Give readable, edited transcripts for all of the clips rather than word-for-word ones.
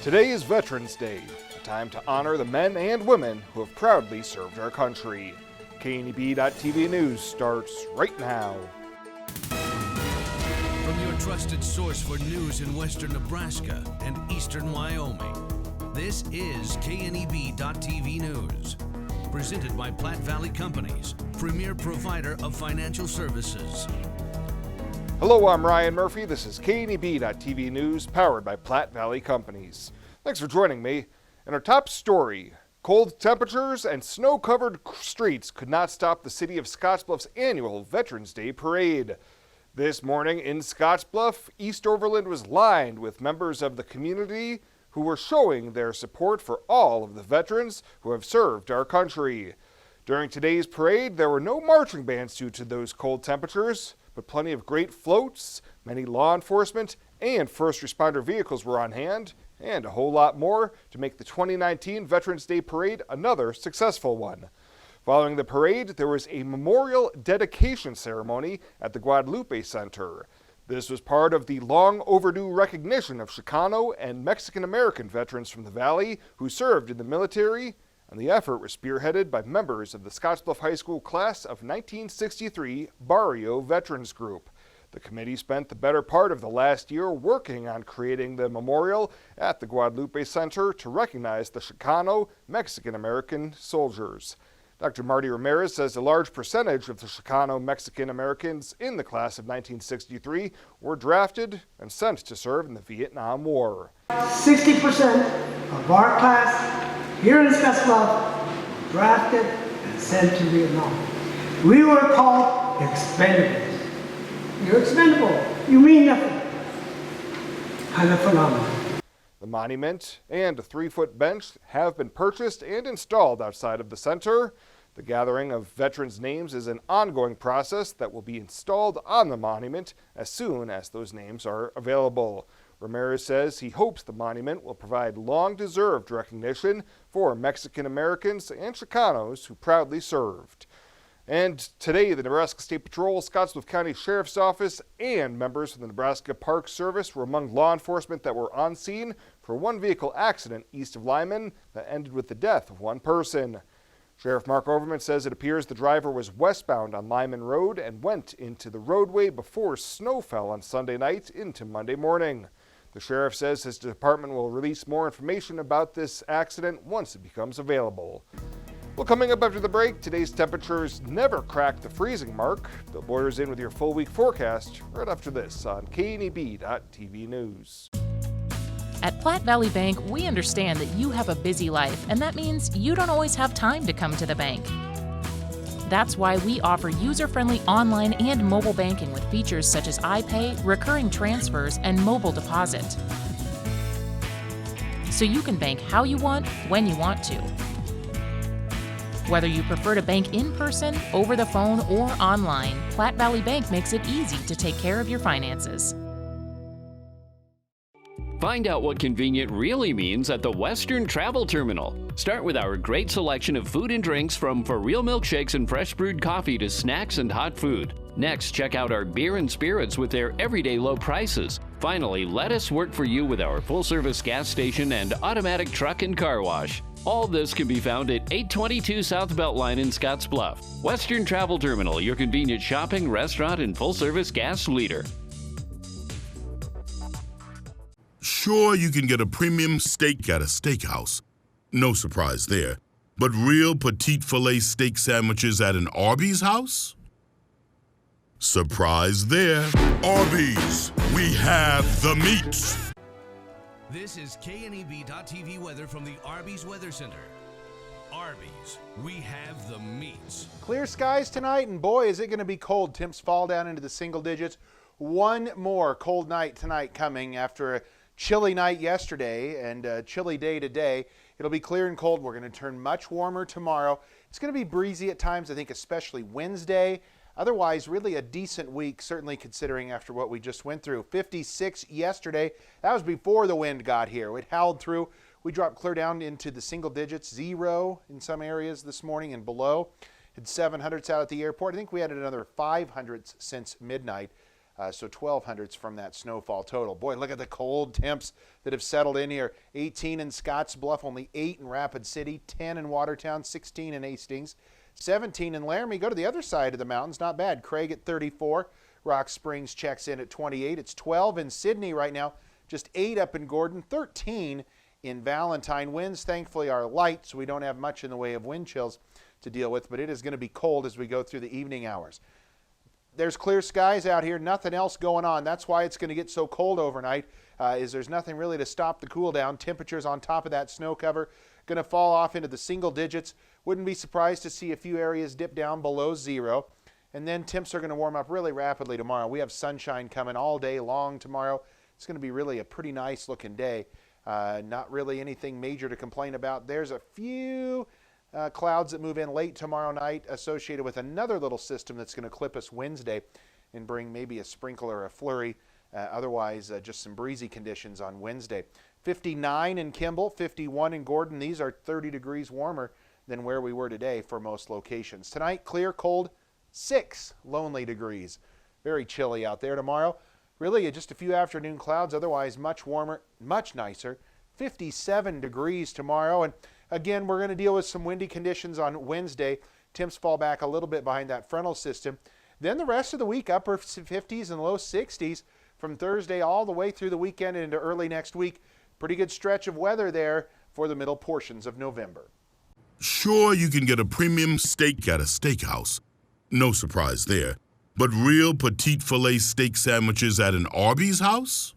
Today is Veterans Day, a time to honor the men and women who have proudly served our country. KNEB.TV News starts right now. From your trusted source for news in western Nebraska and eastern Wyoming, this is KNEB.TV News. Presented by Platte Valley Companies, premier provider of financial services. Hello, I'm Ryan Murphy. This is KNEB.TV News, powered by Platte Valley Companies. Thanks for joining me. In our top story, cold temperatures and snow-covered streets could not stop the city of Scottsbluff's annual Veterans Day Parade. This morning in Scottsbluff, East Overland was lined with members of the community who were showing their support for all of the veterans who have served our country. During today's parade, there were no marching bands due to those cold temperatures, but plenty of great floats, many law enforcement and first responder vehicles were on hand, and a whole lot more to make the 2019 Veterans Day Parade another successful one. Following the parade, there was a memorial dedication ceremony at the Guadalupe Center. This was part of the long overdue recognition of Chicano and Mexican American veterans from the Valley who served in the military, and the effort was spearheaded by members of the Scottsbluff High School class of 1963 Barrio Veterans Group. The committee spent the better part of the last year working on creating the memorial at the Guadalupe Center to recognize the Chicano Mexican American soldiers. Dr. Marty Ramirez says a large percentage of the Chicano Mexican Americans in the class of 1963 were drafted and sent to serve in the Vietnam War. 60% of our class here in Scottsbluff drafted and sent to Vietnam. We were called expendables. You're expendable. You mean nothing. Kind of phenomenal. The monument and a 3-foot bench have been purchased and installed outside of the center. The gathering of veterans' names is an ongoing process that will be installed on the monument as soon as those names are available. Ramirez says he hopes the monument will provide long-deserved recognition for Mexican Americans and Chicanos who proudly served. And today, the Nebraska State Patrol, Scottsbluff County Sheriff's Office, and members of the Nebraska Park Service were among law enforcement that were on scene for one vehicle accident east of Lyman that ended with the death of one person. Sheriff Mark Overman says it appears the driver was westbound on Lyman Road and went into the roadway before snow fell on Sunday night into Monday morning. The sheriff says his department will release more information about this accident once it becomes available. Well, coming up after the break, today's temperatures never cracked the freezing mark. Bill Boyer's in with your full week forecast right after this on KNEB.TV News. At Platte Valley Bank, we understand that you have a busy life, and that means you don't always have time to come to the bank. That's why we offer user-friendly online and mobile banking with features such as iPay, recurring transfers, and mobile deposit. So you can bank how you want, when you want to. Whether you prefer to bank in person, over the phone, or online, Platte Valley Bank makes it easy to take care of your finances. Find out what convenient really means at the Western Travel Terminal. Start with our great selection of food and drinks, from for real milkshakes and fresh brewed coffee to snacks and hot food. Next, check out our beer and spirits with their everyday low prices. Finally, let us work for you with our full-service gas station and automatic truck and car wash. All this can be found at 822 South Beltline in Scottsbluff. Western Travel Terminal, your convenient shopping, restaurant, and full-service gas leader. Sure, you can get a premium steak at a steakhouse. No surprise there. But real petite filet steak sandwiches at an Arby's house? Surprise there. Arby's, we have the meats. This is KNEB.TV weather from the Arby's Weather Center. Arby's, we have the meats. Clear skies tonight, and boy, is it going to be cold. Temps fall down into the single digits. One more cold night tonight coming after a chilly night yesterday and a chilly day today. It'll be clear and cold. We're going to turn much warmer tomorrow. It's going to be breezy at times, I think, especially Wednesday. Otherwise, really a decent week, certainly considering after what we just went through. 56 yesterday. That was before the wind got here. It howled through. We dropped clear down into the single digits, 0 in some areas this morning and below. Had 700s out at the airport. I think we had another 500s since midnight. So 1,200s from that snowfall total. Boy, look at the cold temps that have settled in here. 18 in Scottsbluff, only 8 in Rapid City, 10 in Watertown, 16 in Hastings, 17 in Laramie. Go to the other side of the mountains, not bad. Craig at 34. Rock Springs checks in at 28. It's 12 in Sydney right now, just 8 up in Gordon, 13 in Valentine. Winds, thankfully, are light, so we don't have much in the way of wind chills to deal with, but it is going to be cold as we go through the evening hours. There's clear skies out here, nothing else going on. That's why it's going to get so cold overnight, is there's nothing really to stop the cool down. Temperatures on top of that snow cover going to fall off into the single digits. Wouldn't be surprised to see a few areas dip down below 0. And then temps are going to warm up really rapidly tomorrow. We have sunshine coming all day long tomorrow. It's going to be really a pretty nice looking day. Not really anything major to complain about. There's a few clouds that move in late tomorrow night associated with another little system that's going to clip us Wednesday and bring maybe a sprinkle or a flurry. Otherwise, just some breezy conditions on Wednesday. 59 in Kimball, 51 in Gordon. These are 30 degrees warmer than where we were today for most locations. Tonight, clear, cold, 6 lonely degrees. Very chilly out there tomorrow. Really just a few afternoon clouds, otherwise much warmer, much nicer. 57 degrees tomorrow. And again, we're going to deal with some windy conditions on Wednesday. Temps fall back a little bit behind that frontal system. Then the rest of the week, upper 50s and low 60s from Thursday all the way through the weekend and into early next week. Pretty good stretch of weather there for the middle portions of November. Sure, you can get a premium steak at a steakhouse. No surprise there. But real petite filet steak sandwiches at an Arby's house?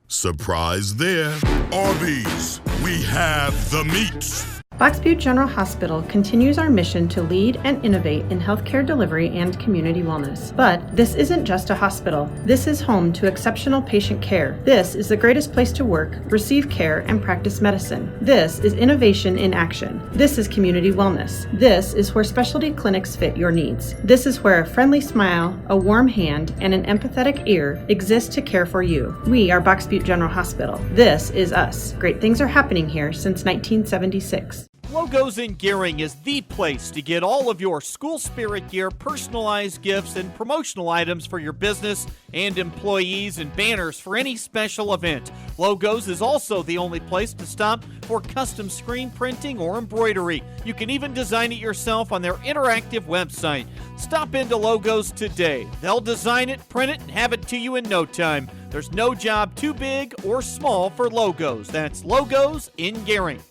Surprise there. Arby's, we have the meat. Box Butte General Hospital continues our mission to lead and innovate in healthcare delivery and community wellness. But this isn't just a hospital. This is home to exceptional patient care. This is the greatest place to work, receive care, and practice medicine. This is innovation in action. This is community wellness. This is where specialty clinics fit your needs. This is where a friendly smile, a warm hand, and an empathetic ear exist to care for you. We are Box Butte General Hospital. This is us. Great things are happening here since 1976. Logos in Gering is the place to get all of your school spirit gear, personalized gifts, and promotional items for your business and employees and banners for any special event. Logos is also the only place to stop for custom screen printing or embroidery. You can even design it yourself on their interactive website. Stop into Logos today. They'll design it, print it, and have it to you in no time. There's no job too big or small for Logos. That's Logos in Gering.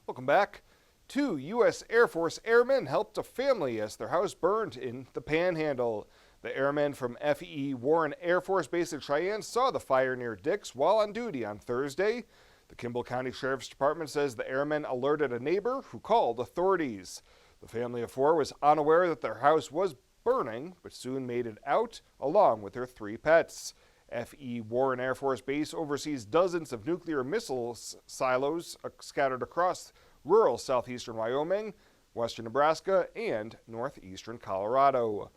Welcome back. 2 U.S. Air Force airmen helped a family as their house burned in the Panhandle. The airmen from FE Warren Air Force Base in Cheyenne saw the fire near Dix while on duty on Thursday. The Kimball County Sheriff's Department says the airmen alerted a neighbor who called authorities. The family of 4 was unaware that their house was burning, but soon made it out along with their 3 pets. FE Warren Air Force Base oversees dozens of nuclear missile silos scattered across rural southeastern Wyoming, western Nebraska, and northeastern Colorado.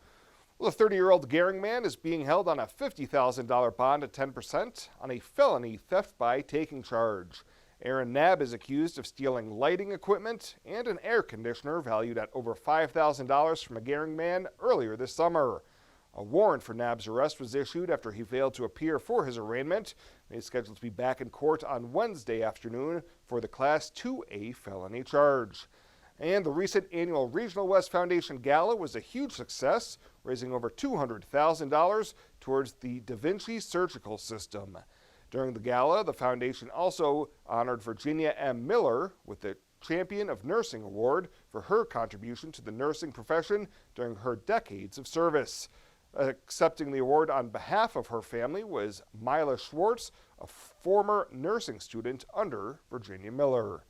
Well, the 30-year-old Gering man is being held on a $50,000 bond at 10% on a felony theft by taking charge. Aaron Knabb is accused of stealing lighting equipment and an air conditioner valued at over $5,000 from a Gering man earlier this summer. A warrant for Knabb's arrest was issued after he failed to appear for his arraignment. He's scheduled to be back in court on Wednesday afternoon for the Class 2A felony charge. And the recent annual Regional West Foundation Gala was a huge success, raising over $200,000 towards the Da Vinci surgical system. During the gala, the foundation also honored Virginia M. Miller with the Champion of Nursing Award for her contribution to the nursing profession during her decades of service. Accepting the award on behalf of her family was Mila Schwartz, a former nursing student under Virginia Miller.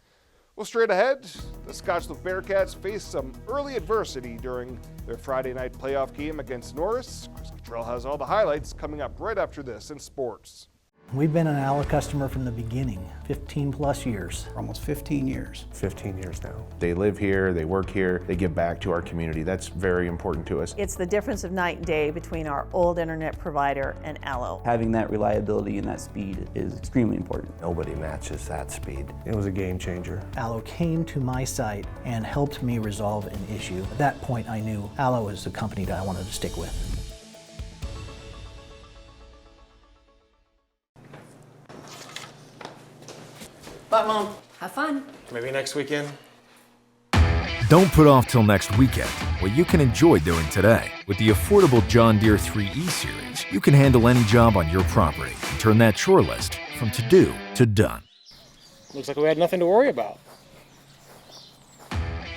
Well, straight ahead, the Scottsbluff Bearcats faced some early adversity during their Friday night playoff game against Norris. Chris Cottrell has all the highlights coming up right after this in sports. We've been an ALA customer from the beginning, 15 plus years. Almost 15 years. 15 years now. They live here, they work here, they give back to our community. That's very important to us. It's the difference of night and day between our old internet provider and ALO. Having that reliability and that speed is extremely important. Nobody matches that speed. It was a game changer. ALO came to my site and helped me resolve an issue. At that point, I knew ALO was the company that I wanted to stick with. Bye, Mom. Have fun. Maybe next weekend. Don't put off till next weekend what you can enjoy doing today. With the affordable John Deere 3E series, you can handle any job on your property and turn that chore list from to-do to done. Looks like we had nothing to worry about.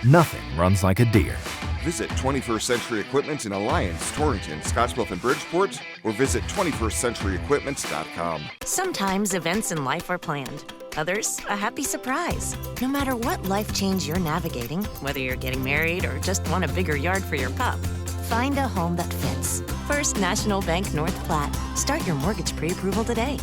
Nothing runs like a Deere. Visit 21st Century Equipment in Alliance, Torrington, Scottsbluff, and Bridgeport, or visit 21stcenturyequipment.com. Sometimes events in life are planned. Others, a happy surprise. No matter what life change you're navigating, whether you're getting married or just want a bigger yard for your pup, find a home that fits. First National Bank North Platte. Start your mortgage pre-approval today.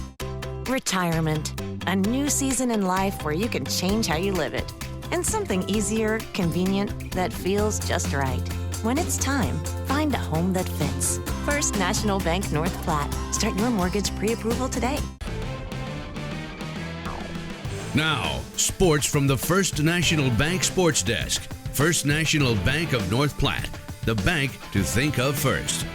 Retirement. A new season in life where you can change how you live it. And something easier, convenient, that feels just right. When it's time, find a home that fits. First National Bank North Platte. Start your mortgage pre-approval today. Now, sports from the First National Bank Sports Desk. First National Bank of North Platte, the bank to think of first.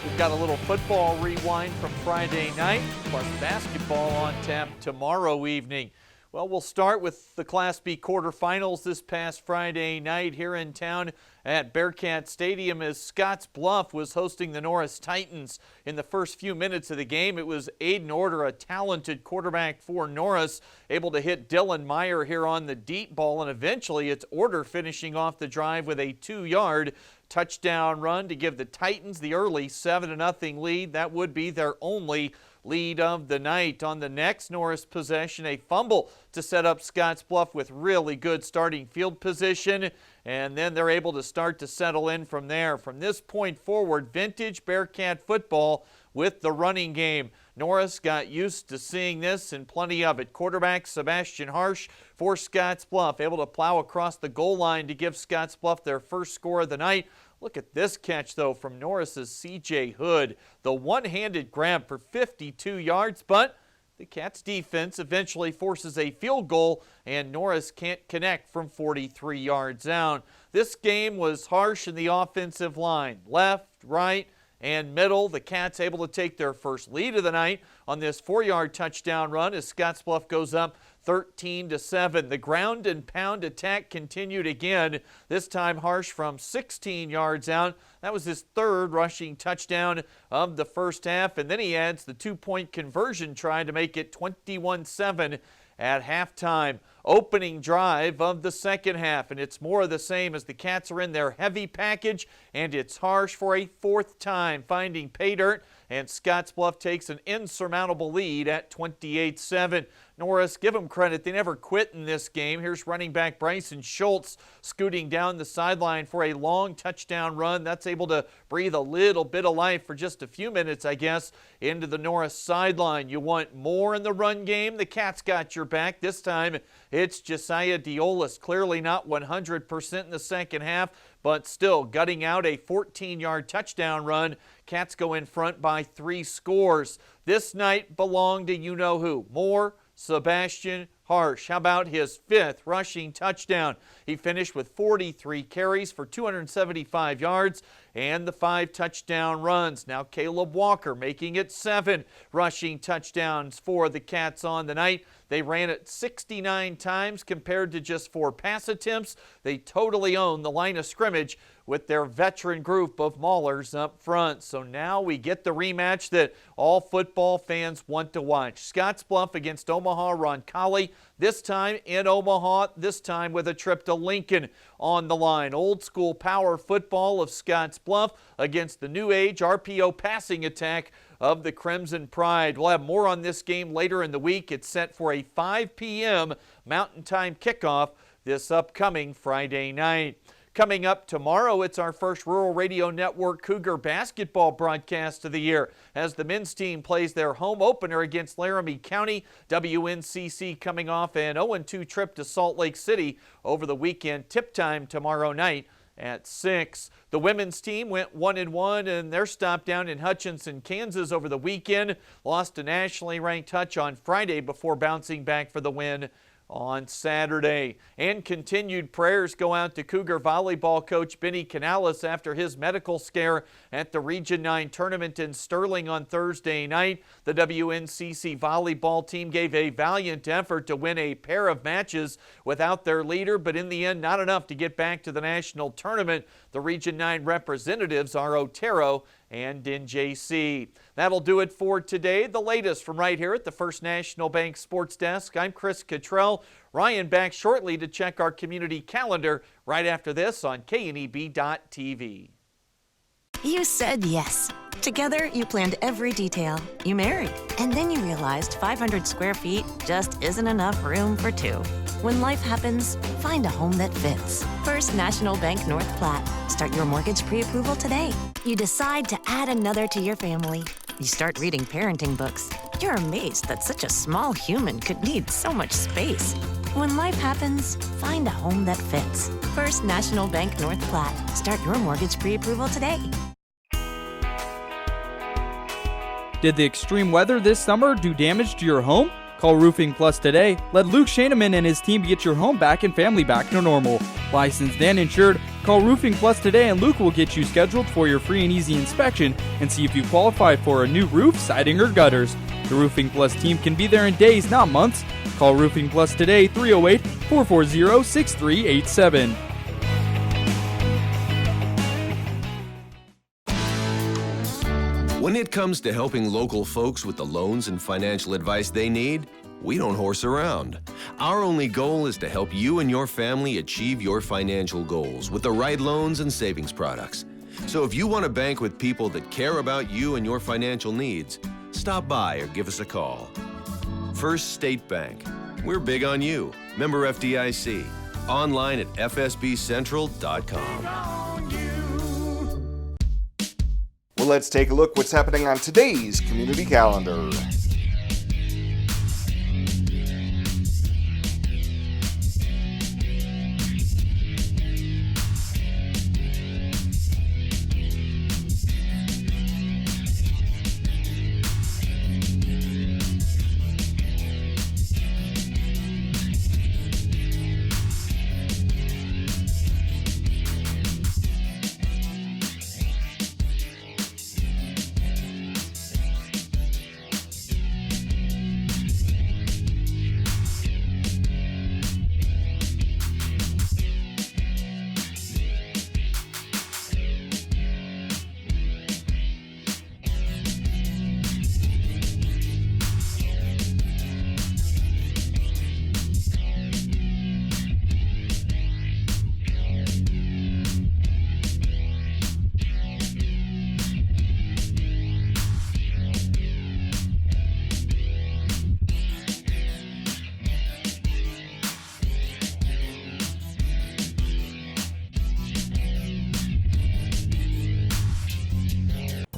We've got a little football rewind from Friday night, plus basketball on tap tomorrow evening. Well, we'll start with the Class B quarterfinals this past Friday night here in town at Bearcat Stadium as Scottsbluff was hosting the Norris Titans. In the first few minutes of the game, it was Aiden Order, a talented quarterback for Norris, able to hit Dylan Meyer here on the deep ball, and eventually it's Order finishing off the drive with a 2-yard touchdown run to give the Titans the early 7-0 lead. That would be their only lead of the night. On the next Norris possession, a fumble to set up Scottsbluff with really good starting field position, and then they're able to start to settle in from there. From this point forward, vintage Bearcat football with the running game. Norris got used to seeing this and plenty of it. Quarterback Sebastian Harsh for Scottsbluff, able to plow across the goal line to give Scottsbluff their first score of the night. Look at this catch, though, from Norris's C.J. Hood. The one-handed grab for 52 yards, but the Cats' defense eventually forces a field goal, and Norris can't connect from 43 yards out. This game was harsh in the offensive line. Left, right, and middle. The Cats able to take their first lead of the night on this 4-yard touchdown run as Scottsbluff goes up 13-7. The ground and pound attack continued again, this time Harsh from 16 yards out. That was his third rushing touchdown of the first half, and then he adds the 2-point conversion try to make it 21-7 at halftime. Opening drive of the second half, and it's more of the same as the Cats are in their heavy package, and it's Harsh for a fourth time finding pay dirt, and Scottsbluff takes an insurmountable lead at 28-7. Norris, give them credit, they never quit in this game. Here's running back Bryson Schultz scooting down the sideline for a long touchdown run. That's able to breathe a little bit of life for just a few minutes, I guess, into the Norris sideline. You want more in the run game? The Cats got your back. This time it's Josiah Diolis, clearly not 100% in the second half, but still gutting out a 14-yard touchdown run. Cats go in front by 3 scores. This night belonged to you-know-who. More Sebastian Harsh. How about his 5th rushing touchdown? He finished with 43 carries for 275 yards and the 5 touchdown runs. Now Caleb Walker making it 7 rushing touchdowns for the Cats on the night. They ran it 69 times compared to just 4 pass attempts. They totally own the line of scrimmage with their veteran group of maulers up front. So now we get the rematch that all football fans want to watch. Scottsbluff against Omaha Roncalli, this time in Omaha, this time with a trip to Lincoln on the line. Old school power football of Scottsbluff against the new age RPO passing attack of the Crimson Pride. We'll have more on this game later in the week. It's set for a 5 p.m. Mountain Time kickoff this upcoming Friday night. Coming up tomorrow, it's our first Rural Radio Network Cougar basketball broadcast of the year as the men's team plays their home opener against Laramie County. WNCC coming off an 0-2 trip to Salt Lake City over the weekend. Tip time tomorrow night at 6. The women's team went 1-1 and their stop down in Hutchinson, Kansas over the weekend. Lost to nationally ranked Hutch on Friday before bouncing back for the win on Saturday. And continued prayers go out to Cougar volleyball coach Benny Canales after his medical scare at the Region 9 tournament in Sterling on Thursday night. The WNCC volleyball team gave a valiant effort to win a pair of matches without their leader, but in the end not enough to get back to the national tournament. The Region 9 representatives are Otero and NJC. That'll do it for today. The latest from right here at the First National Bank Sports Desk. I'm Chris Cottrell. Ryan back shortly to check our community calendar right after this on KNEB.TV. You said yes. Together, you planned every detail. You married. And then you realized 500 square feet just isn't enough room for two. When life happens, find a home that fits. First National Bank North Platte. Start your mortgage pre-approval today. You decide to add another to your family. You start reading parenting books. You're amazed that such a small human could need so much space. When life happens, find a home that fits. First National Bank North Platte. Start your mortgage pre-approval today. Did the extreme weather this summer do damage to your home? Call Roofing Plus today. Let Luke Shaneman and his team get your home back and family back to normal. Licensed and insured, call Roofing Plus today and Luke will get you scheduled for your free and easy inspection and see if you qualify for a new roof, siding, or gutters. The Roofing Plus team can be there in days, not months. Call Roofing Plus today, 308-440-6387. When it comes to helping local folks with the loans and financial advice they need, we don't horse around. Our only goal is to help you and your family achieve your financial goals with the right loans and savings products. So if you want to bank with people that care about you and your financial needs, stop by or give us a call. First State Bank. We're big on you. Member FDIC. Online at fsbcentral.com. Well, let's take a look what's happening on today's community calendar.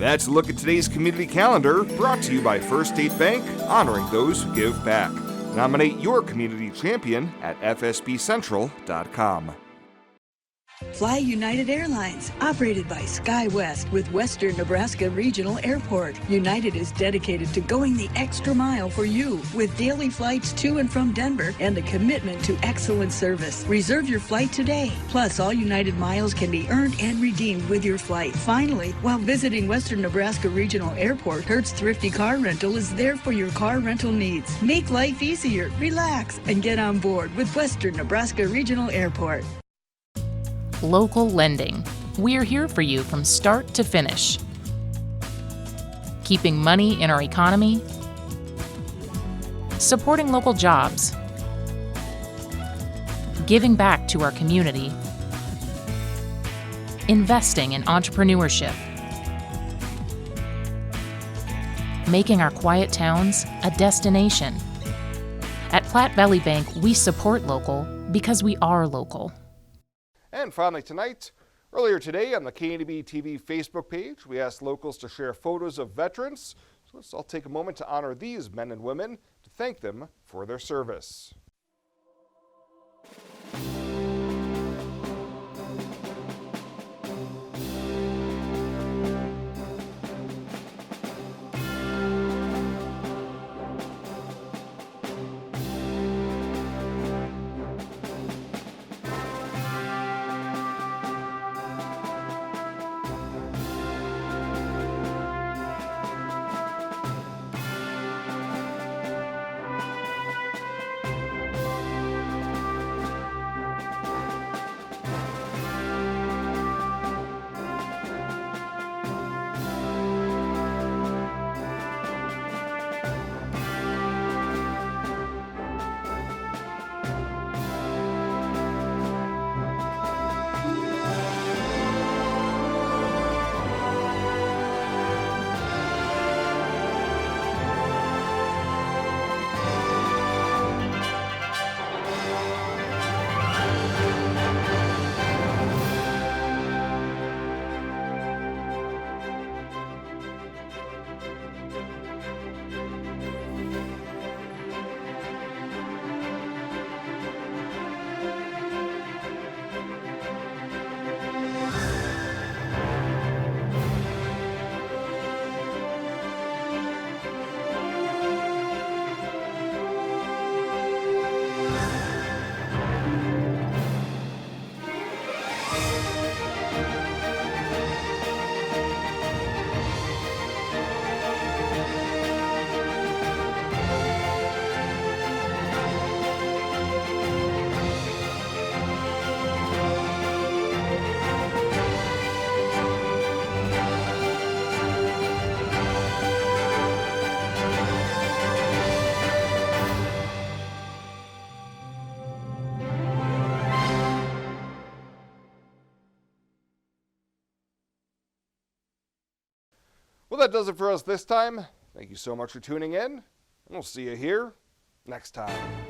That's a look at today's community calendar, brought to you by First State Bank, honoring those who give back. Nominate your community champion at fsbcentral.com. Fly United Airlines, operated by SkyWest with Western Nebraska Regional Airport. United is dedicated to going the extra mile for you with daily flights to and from Denver and a commitment to excellent service. Reserve your flight today. Plus, all United miles can be earned and redeemed with your flight. Finally, while visiting Western Nebraska Regional Airport, Hertz Thrifty Car Rental is there for your car rental needs. Make life easier, relax, and get on board with Western Nebraska Regional Airport. Local lending. We're here for you from start to finish. Keeping money in our economy. Supporting local jobs. Giving back to our community. Investing in entrepreneurship. Making our quiet towns a destination. At Platte Valley Bank, we support local because we are local. And finally tonight, earlier today on the KNEB TV Facebook page, we asked locals to share photos of veterans. So let's all take a moment to honor these men and women, to thank them for their service. Well, that does it for us this time. Thank you so much for tuning in, and we'll see you here next time.